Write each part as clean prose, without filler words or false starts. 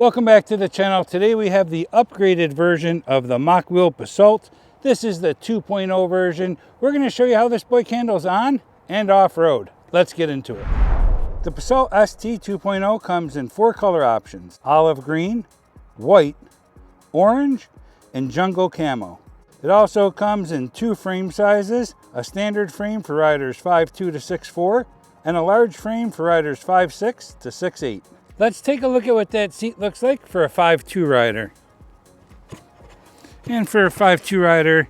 Welcome back to the channel. Today we have the upgraded version of the Mokwheel Basalt. This is the 2.0 version. We're going to show you how this bike handles on and off-road. Let's get into it. The Basalt ST 2.0 comes in 4 color options: olive green, white, orange, and jungle camo. It also comes in 2 frame sizes: a standard frame for riders 5'2" to 6'4", and a large frame for riders 5'6" to 6'8". Let's take a look at what that seat looks like for a 5'2" rider. And for a 5'2" rider,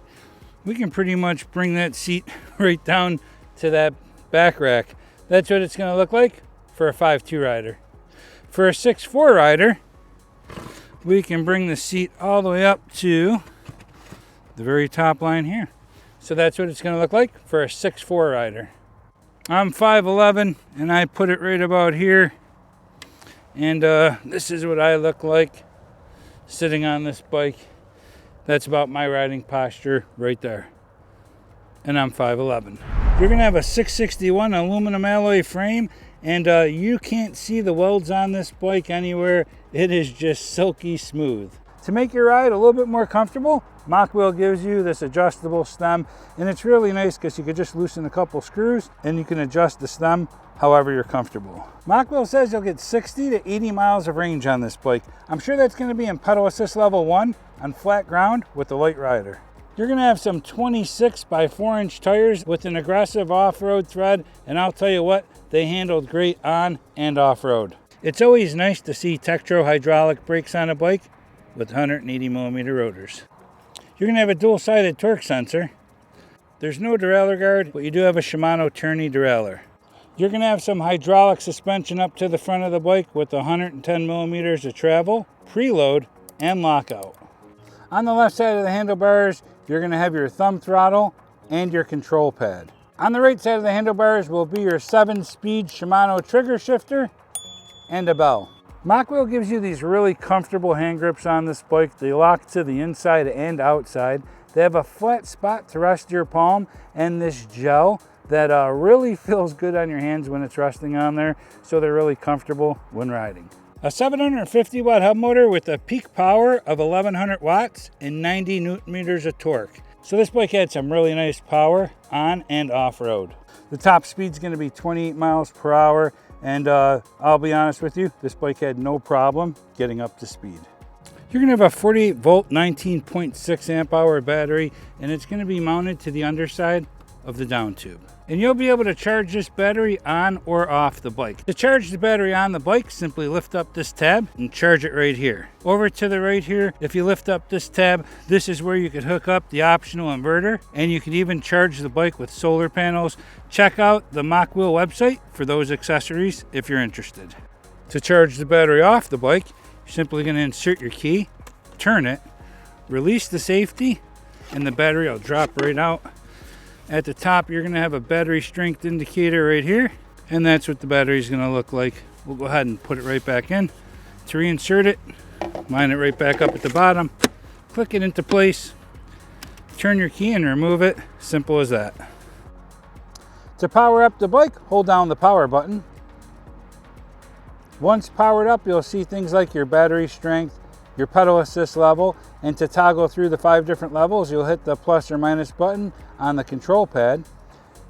we can pretty much bring that seat right down to that back rack. That's what it's going to look like for a 5'2" rider. For a 6'4" rider, we can bring the seat all the way up to the very top line here. So that's what it's going to look like for a 6'4" rider. I'm 5'11", and I put it right about here. And this is what I look like sitting on this bike. That's about my riding posture right there. And I'm 5'11". You're going to have a 661 aluminum alloy frame, and you can't see the welds on this bike anywhere. It is just silky smooth. To make your ride a little bit more comfortable, Mokwheel gives you this adjustable stem, and it's really nice because you can just loosen a couple screws and you can adjust the stem however you're comfortable. Mokwheel says you'll get 60 to 80 miles of range on this bike. I'm sure that's going to be in pedal assist level 1 on flat ground with the light rider. You're going to have some 26 by 4-inch tires with an aggressive off-road tread, and I'll tell you what, they handled great on and off-road. It's always nice to see THROTTLE hydraulic brakes on a bike with 180 millimeter rotors. You're going to have a dual-sided torque sensor. There's no derailleur guard, but you do have a Shimano tourney derailleur. You're going to have some hydraulic suspension up to the front of the bike with 110 millimeters of travel, preload, and lockout. On the left side of the handlebars, you're going to have your thumb throttle and your control pad. On the right side of the handlebars will be your 7-speed Shimano trigger shifter and a bell. Mokwheel gives you these really comfortable hand grips on this bike. They lock to the inside and outside. They have a flat spot to rest your palm and this gel that really feels good on your hands when it's resting on there, so they're really comfortable when riding. A 750 watt hub motor with a peak power of 1100 watts and 90 newton meters of torque. So this bike had some really nice power on and off-road. The top speed is going to be 28 miles per hour, and I'll be honest with you, this bike had no problem getting up to speed. You're going to have a 48 volt 19.6 amp hour battery, and it's going to be mounted to the underside of the down tube. And you'll be able to charge this battery on or off the bike. To charge the battery on the bike, simply lift up this tab and charge it right here. Over to the right here, if you lift up this tab, this is where you could hook up the optional inverter, and you can even charge the bike with solar panels. Check out the Mokwheel website for those accessories if you're interested. To charge the battery off the bike, you're simply going to insert your key, turn it, release the safety, and the battery will drop right out. At the top, you're going to have a battery strength indicator right here, and that's what the battery is going to look like. We'll go ahead and put it right back in. To reinsert it, line it right back up at the bottom, click it into place, turn your key and remove it. Simple as that. To power up the bike, hold down the power button. Once powered up, you'll see things like your battery strength, your pedal assist level, and to toggle through the 5 different levels, you'll hit the plus or minus button on the control pad.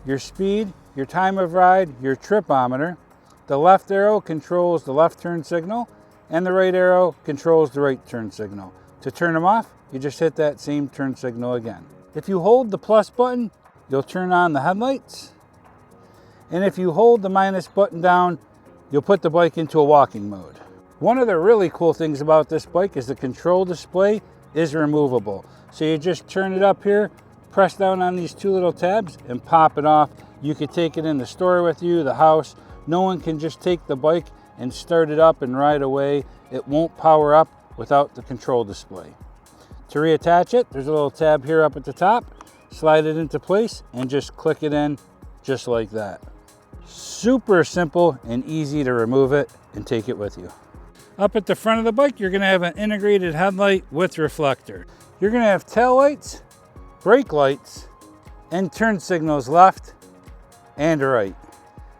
Your speed, your time of ride, your tripometer. The left arrow controls the left turn signal, and the right arrow controls the right turn signal. To turn them off, you just hit that same turn signal again. If you hold the plus button, you'll turn on the headlights. And if you hold the minus button down, you'll put the bike into a walking mode. One of the really cool things about this bike is the control display is removable. So you just turn it up here, press down on these 2 little tabs, and pop it off. You could take it in the store with you, the house. No one can just take the bike and start it up and ride away. It won't power up without the control display. To reattach it, there's a little tab here up at the top. Slide it into place and just click it in just like that. Super simple and easy to remove it and take it with you. Up at the front of the bike, you're going to have an integrated headlight with reflector. You're going to have tail lights, brake lights, and turn signals left and right.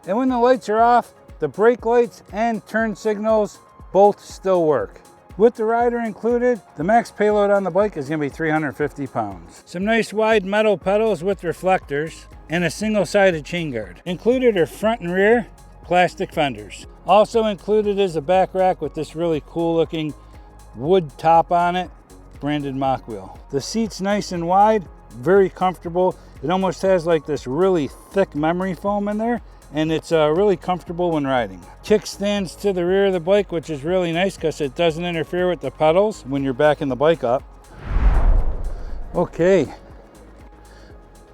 And when the lights are off, the brake lights and turn signals both still work. With the rider included, the max payload on the bike is going to be 350 pounds. Some nice wide metal pedals with reflectors and a single-sided chain guard. Included are front and rear plastic fenders. Also included is a back rack with this really cool looking wood top on it, branded Mokwheel. The seat's nice and wide, very comfortable. It almost has like this really thick memory foam in there, and it's really comfortable when riding. Kickstands to the rear of the bike, which is really nice because it doesn't interfere with the pedals when you're backing the bike up. Okay,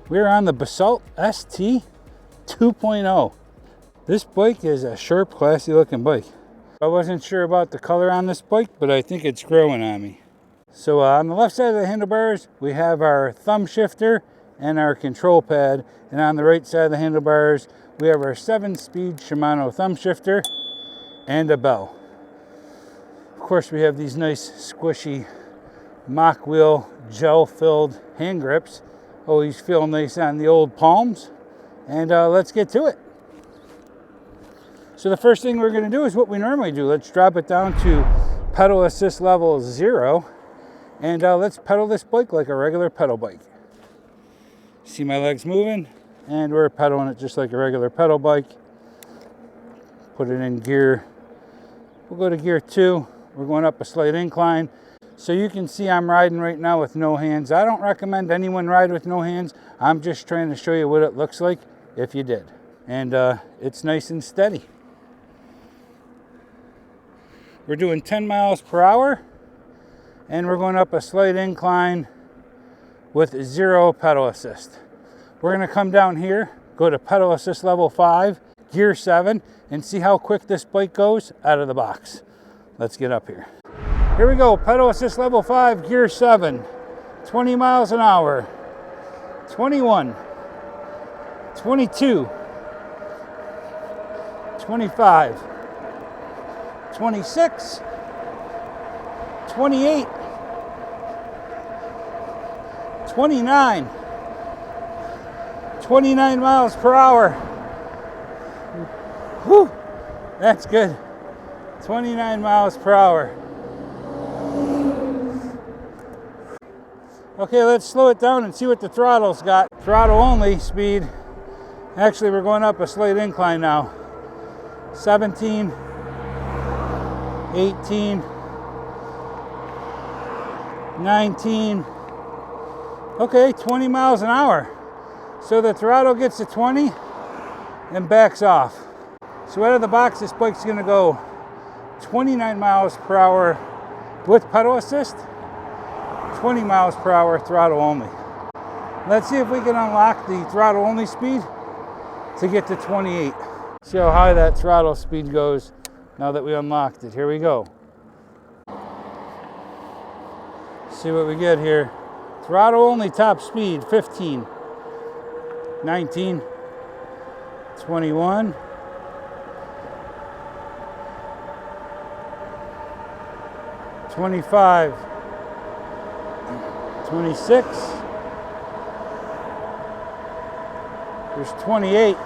we're on the Basalt ST 2.0. This bike is a sharp, classy looking bike. I wasn't sure about the color on this bike, but I think it's growing on me. So on the left side of the handlebars, we have our thumb shifter and our control pad. And on the right side of the handlebars, we have our 7-speed Shimano thumb shifter and a bell. Of course, we have these nice squishy Mokwheel gel-filled hand grips. Always feel nice on the old palms. And let's get to it. So the first thing we're going to do is what we normally do. Let's drop it down to pedal assist level 0. And let's pedal this bike like a regular pedal bike. See my legs moving? And we're pedaling it just like a regular pedal bike. Put it in gear. We'll go to gear 2. We're going up a slight incline. So you can see I'm riding right now with no hands. I don't recommend anyone ride with no hands. I'm just trying to show you what it looks like if you did. And it's nice and steady. We're doing 10 miles per hour. And we're going up a slight incline with 0 pedal assist. We're going to come down here, go to pedal assist level 5, gear 7, and see how quick this bike goes out of the box. Let's get up here. Here we go, pedal assist level 5, gear 7, 20 miles an hour, 21, 22, 25, 26, 28, 29, 29 miles per hour. Whew, that's good. 29 miles per hour. Okay, let's slow it down and see what the throttle's got. Throttle only speed. Actually, we're going up a slight incline now. 17, 18, 19, okay, 20 miles an hour. So the throttle gets to 20 and backs off. So out of the box, this bike's gonna go 29 miles per hour with pedal assist, 20 miles per hour throttle only. Let's see if we can unlock the throttle only speed to get to 28. See how high that throttle speed goes now that we unlocked it. Here we go. See what we get here. Throttle only top speed, 15, 19, 21, 25, 26, there's 28,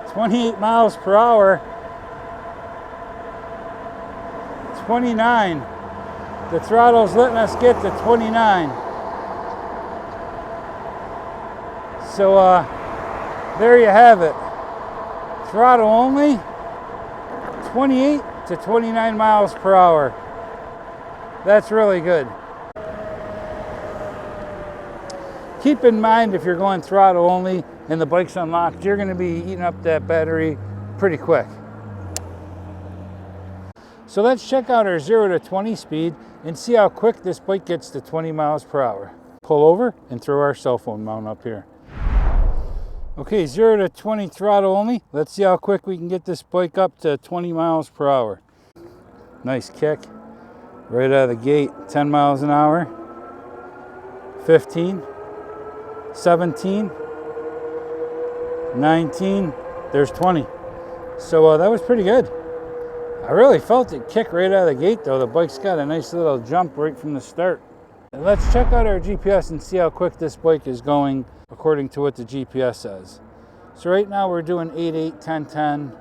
28 miles per hour, 29. The throttle's letting us get to 29. So there you have it. Throttle only, 28 to 29 miles per hour. That's really good. Keep in mind if you're going throttle only and the bike's unlocked, you're going to be eating up that battery pretty quick. So let's check out our 0 to 20 speed and see how quick this bike gets to 20 miles per hour. Pull over and throw our cell phone mount up here. Okay, 0 to 20 throttle only. Let's see how quick we can get this bike up to 20 miles per hour. Nice kick. Right out of the gate, 10 miles an hour. 15, 17, 19, there's 20. So that was pretty good. I really felt it kick right out of the gate though. The bike's got a nice little jump right from the start. And let's check out our GPS and see how quick this bike is going according to what the GPS says. So right now we're doing 8, 10, 10,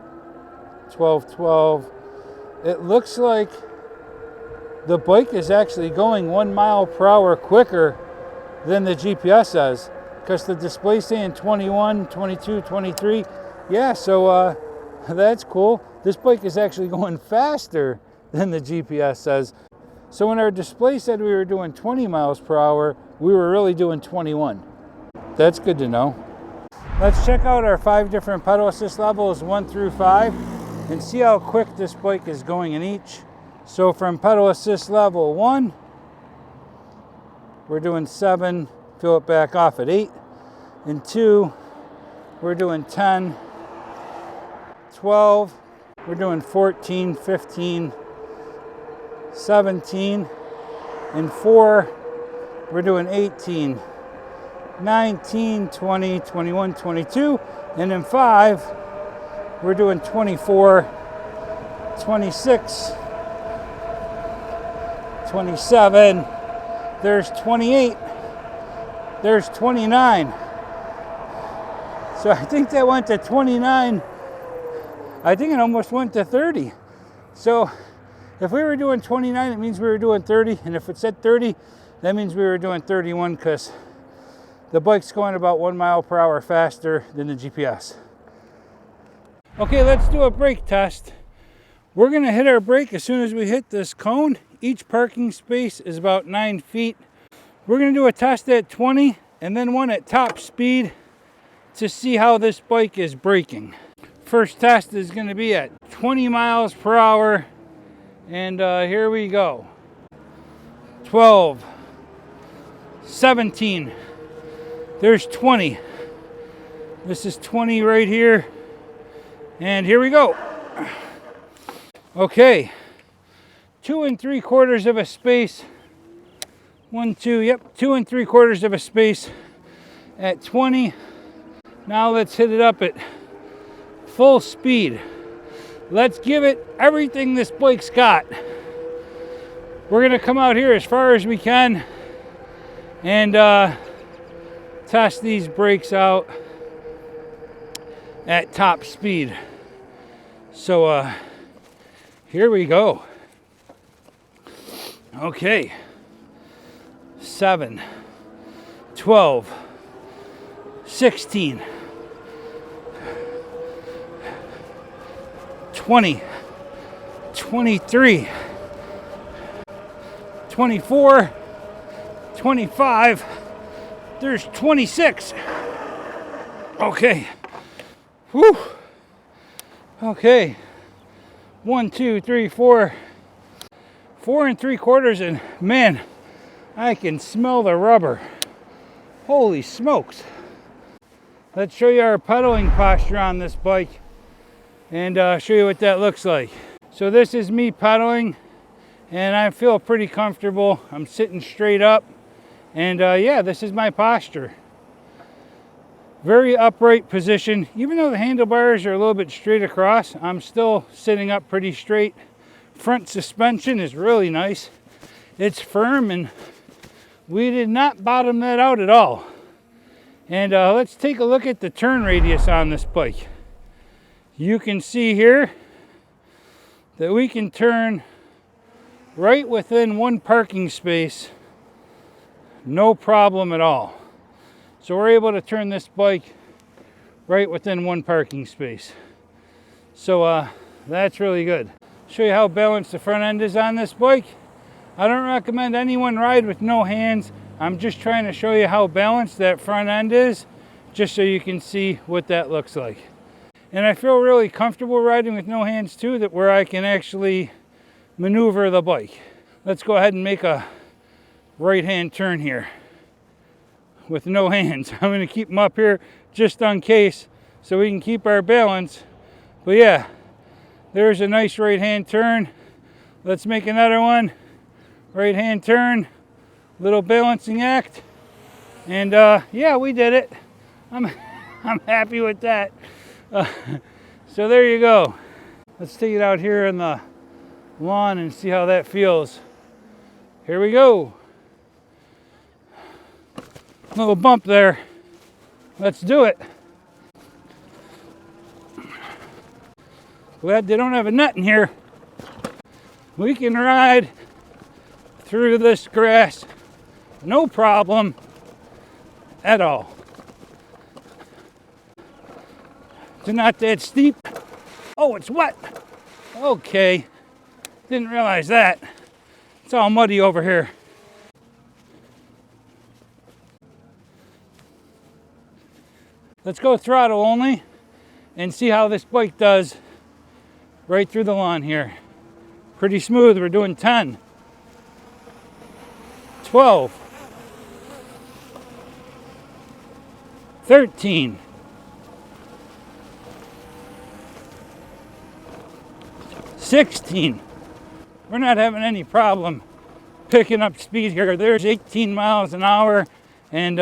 12, 12. It looks like the bike is actually going 1 mile per hour quicker than the GPS says, because the display's saying 21, 22, 23. Yeah, so that's cool. This bike is actually going faster than the GPS says. So when our display said we were doing 20 miles per hour, we were really doing 21. That's good to know. Let's check out our 5 different pedal assist levels, 1 through 5, and see how quick this bike is going in each. So from pedal assist level 1, we're doing 7, fill it back off at 8. And 2, we're doing 10, 12, we're doing 14, 15, 17. In 4, we're doing 18, 19, 20, 21, 22. And in 5, we're doing 24, 26, 27, there's 28, there's 29. So I think that went to 29. I think it almost went to 30. So if we were doing 29, it means we were doing 30. And if it said 30, that means we were doing 31, because the bike's going about 1 mile per hour faster than the GPS. Okay, let's do a brake test. We're gonna hit our brake as soon as we hit this cone. Each parking space is about 9 feet. We're gonna do a test at 20 and then one at top speed to see how this bike is braking. First test is gonna be at 20 miles per hour. And here we go. 12, 17, there's 20. This is 20 right here. And here we go. Okay, 2 3/4 of a space. 1, 2, yep, 2 3/4 of a space at 20. Now let's hit it up at full speed. Let's give it everything this bike's got. We're gonna come out here as far as we can and test these brakes out at top speed. So here we go. Okay, 7, 12, 16, 20, 23, 24, 25, there's 26. Okay. Whew. Okay. 1, 2, 3, 4. 4 3/4, and man, I can smell the rubber. Holy smokes. Let's show you our pedaling posture on this bike and show you what that looks like. So this is me pedaling, and I feel pretty comfortable. I'm sitting straight up, and yeah, this is my posture. Very upright position. Even though the handlebars are a little bit straight across, I'm still sitting up pretty straight. Front suspension is really nice. It's firm, and we did not bottom that out at all. And let's take a look at the turn radius on this bike. You can see here that we can turn right within 1 parking space, no problem at all. So we're able to turn this bike right within 1 parking space. So that's really good. Show you how balanced the front end is on this bike. I don't recommend anyone ride with no hands. I'm just trying to show you how balanced that front end is, just so you can see what that looks like. And I feel really comfortable riding with no hands too, that where I can actually maneuver the bike. Let's go ahead and make a right-hand turn here with no hands. I'm going to keep them up here just in case, so we can keep our balance. But yeah, there's a nice right-hand turn. Let's make another one. Right-hand turn, little balancing act, and yeah, we did it. I'm happy with that. So there you go. Let's take it out here on the lawn and see how that feels. Here we go. Little bump there. Let's do it. Glad they don't have a nut in here. We can ride through this grass, no problem at all. It's not that steep. Oh, it's wet. Okay, didn't realize that. It's all muddy over here. Let's go throttle only and see how this bike does right through the lawn here. Pretty smooth. We're doing 10, 12, 13, 16. We're not having any problem picking up speed here. There's 18 miles an hour and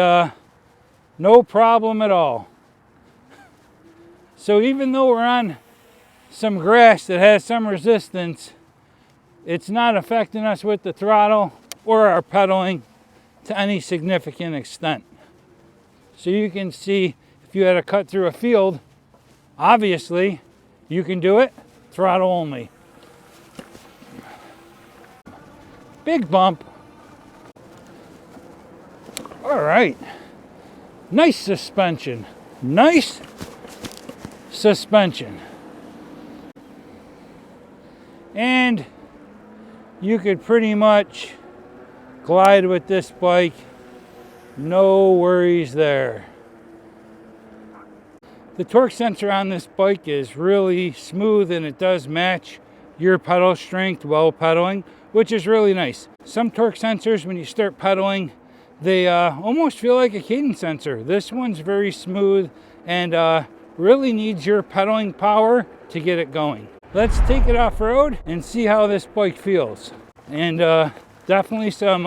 no problem at all. So even though we're on some grass that has some resistance, it's not affecting us with the throttle or our pedaling to any significant extent. So you can see if you had to cut through a field, obviously you can do it throttle only. Big bump. All right. Nice suspension. Nice suspension. And you could pretty much glide with this bike. No worries there. The torque sensor on this bike is really smooth and it does match your pedal strength while pedaling, which is really nice. Some torque sensors, when you start pedaling, they almost feel like a cadence sensor. This one's very smooth and really needs your pedaling power to get it going. Let's take it off-road and see how this bike feels. And definitely some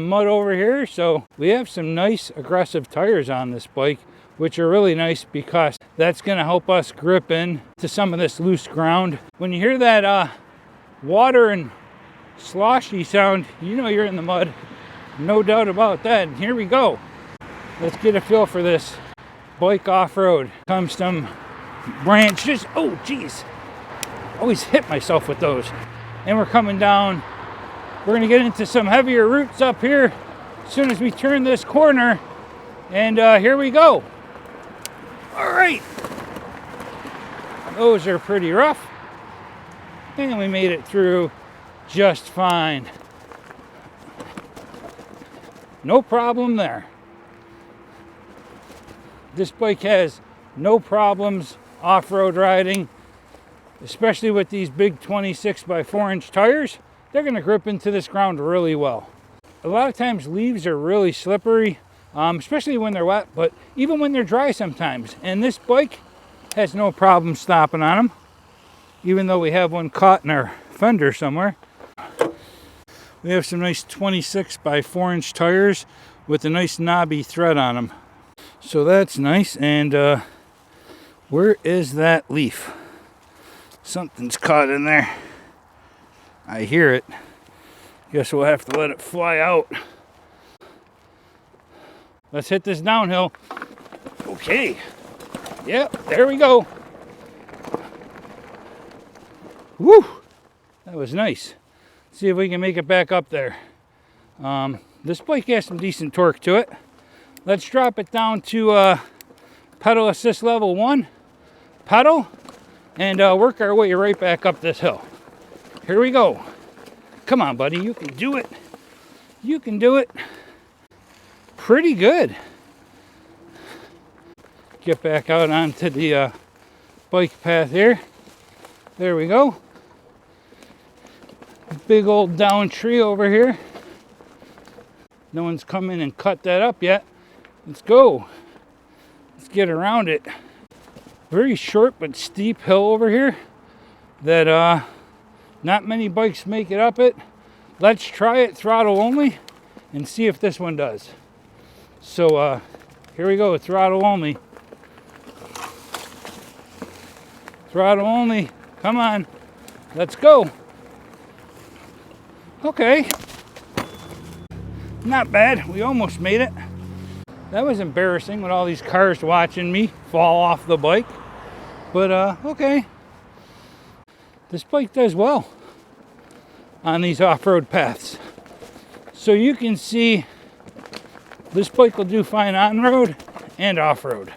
mud over here, so we have some nice aggressive tires on this bike, which are really nice because that's going to help us grip in to some of this loose ground. When you hear that water and sloshy sound, you know you're in the mud. No doubt about that. And here we go. Let's get a feel for this bike off-road. Comes some branches. Oh, geez. Always hit myself with those. And we're coming down. We're going to get into some heavier roots up here as soon as we turn this corner. And here we go. All right. Those are pretty rough. And we made it through just fine. No problem there. This bike has no problems off-road riding, especially with these big 26 by 4 inch tires. They're going to grip into this ground really well. A lot of times leaves are really slippery, especially when they're wet, but even when they're dry sometimes. And this bike has no problem stopping on them, even though we have one caught in our fender somewhere. We have some nice 26 by 4 inch tires with a nice knobby thread on them. So that's nice. And where is that leaf? Something's caught in there. I hear it. Guess we'll have to let it fly out. Let's hit this downhill. Okay. Yep, there we go. Woo! That was nice. See if we can make it back up there. This bike has some decent torque to it. Let's drop it down to pedal assist level 1. Pedal. And work our way right back up this hill. Here we go. Come on, buddy. You can do it. You can do it. Pretty good. Get back out onto the bike path here. There we go. Big old down tree over here. No one's come in and cut that up yet. Let's go. Let's get around it. Very short but steep hill over here that not many bikes make it up it. Let's try it throttle only and see if this one does. So here we go, throttle only. Throttle only, come on, let's go. Okay, not bad, we almost made it. That was embarrassing with all these cars watching me fall off the bike. But okay, this bike does well on these off-road paths. So you can see this bike will do fine on-road and off-road.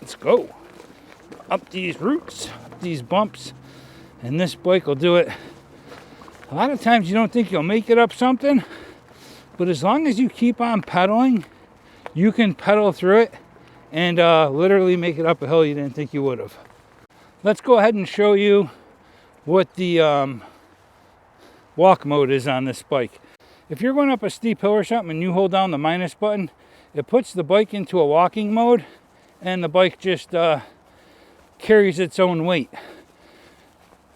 Let's go. Up these roots, up these bumps, and this bike will do it. A lot of times you don't think you'll make it up something, but as long as you keep on pedaling, you can pedal through it and literally make it up a hill you didn't think you would have. Let's go ahead and show you what the walk mode is on this bike. If you're going up a steep hill or something and you hold down the minus button, it puts the bike into a walking mode, and the bike just carries its own weight.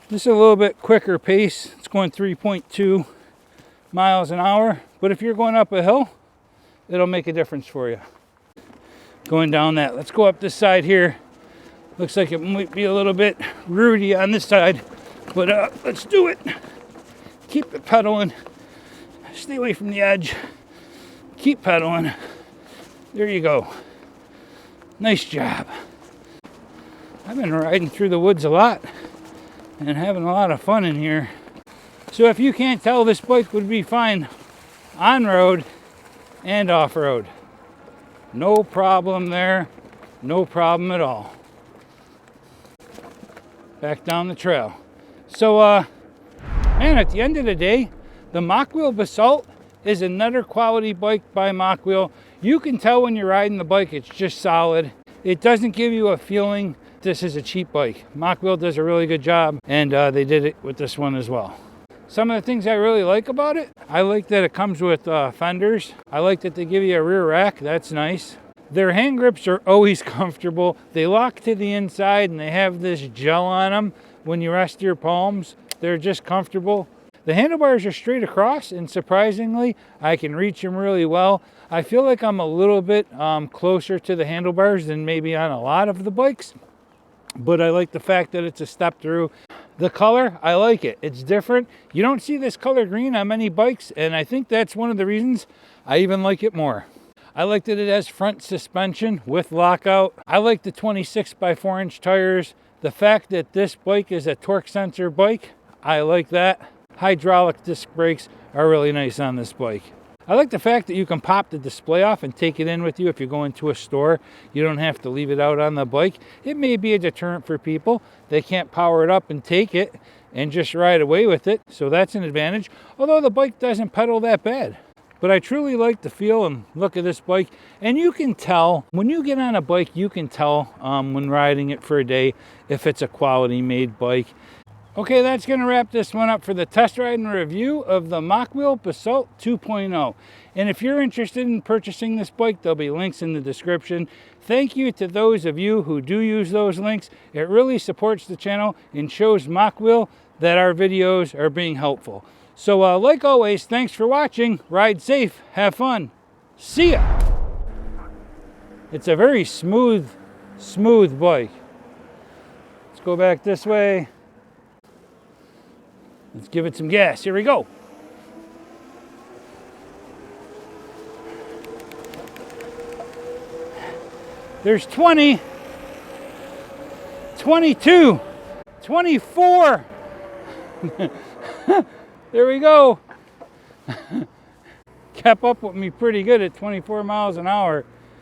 This is a little bit quicker pace. It's going 3.2 miles an hour, but if you're going up a hill, it'll make a difference for you. Going down that, let's go up this side here. Looks like it might be a little bit rooty on this side, but let's do it. Keep it pedaling. Stay away from the edge. Keep pedaling. There you go. Nice job. I've been riding through the woods a lot and having a lot of fun in here. So if you can't tell, this bike would be fine on-road and off-road. No problem there. No problem at all. Back down the trail. So, man, at the end of the day, the Mokwheel Basalt is another quality bike by Mokwheel. You can tell when you're riding the bike, it's just solid. It doesn't give you a feeling this is a cheap bike. Mokwheel does a really good job, and they did it with this one as well. Some of the things I really like about it, I like that it comes with fenders. I like that they give you a rear rack. That's nice. Their hand grips are always comfortable. They lock to the inside, and they have this gel on them when you rest your palms. They're just comfortable. The handlebars are straight across, and surprisingly, I can reach them really well. I feel like I'm a little bit closer to the handlebars than maybe on a lot of the bikes, but I like the fact that it's a step through. The color, I like it. It's different. You don't see this color green on many bikes, and I think that's one of the reasons I even like it more. I like that it has front suspension with lockout. I like the 26 by 4 inch tires. The fact that this bike is a torque sensor bike, I like that. Hydraulic disc brakes are really nice on this bike. I like the fact that you can pop the display off and take it in with you if you go into a store. You don't have to leave it out on the bike. It may be a deterrent for people. They can't power it up and take it and just ride away with it. So that's an advantage. Although the bike doesn't pedal that bad. But I truly like the feel and look of this bike. And you can tell, when you get on a bike, you can tell when riding it for a day if it's a quality made bike. Okay, that's going to wrap this one up for the test ride and review of the Mokwheel Basalt 2.0. And if you're interested in purchasing this bike, there'll be links in the description. Thank you to those of you who do use those links. It really supports the channel and shows Mokwheel that our videos are being helpful. So like always, thanks for watching. Ride safe, have fun. See ya. It's a very smooth bike. Let's go back this way. Let's give it some gas. Here we go. There's 20, 22, 24. There we go. Kept up with me pretty good at 24 miles an hour.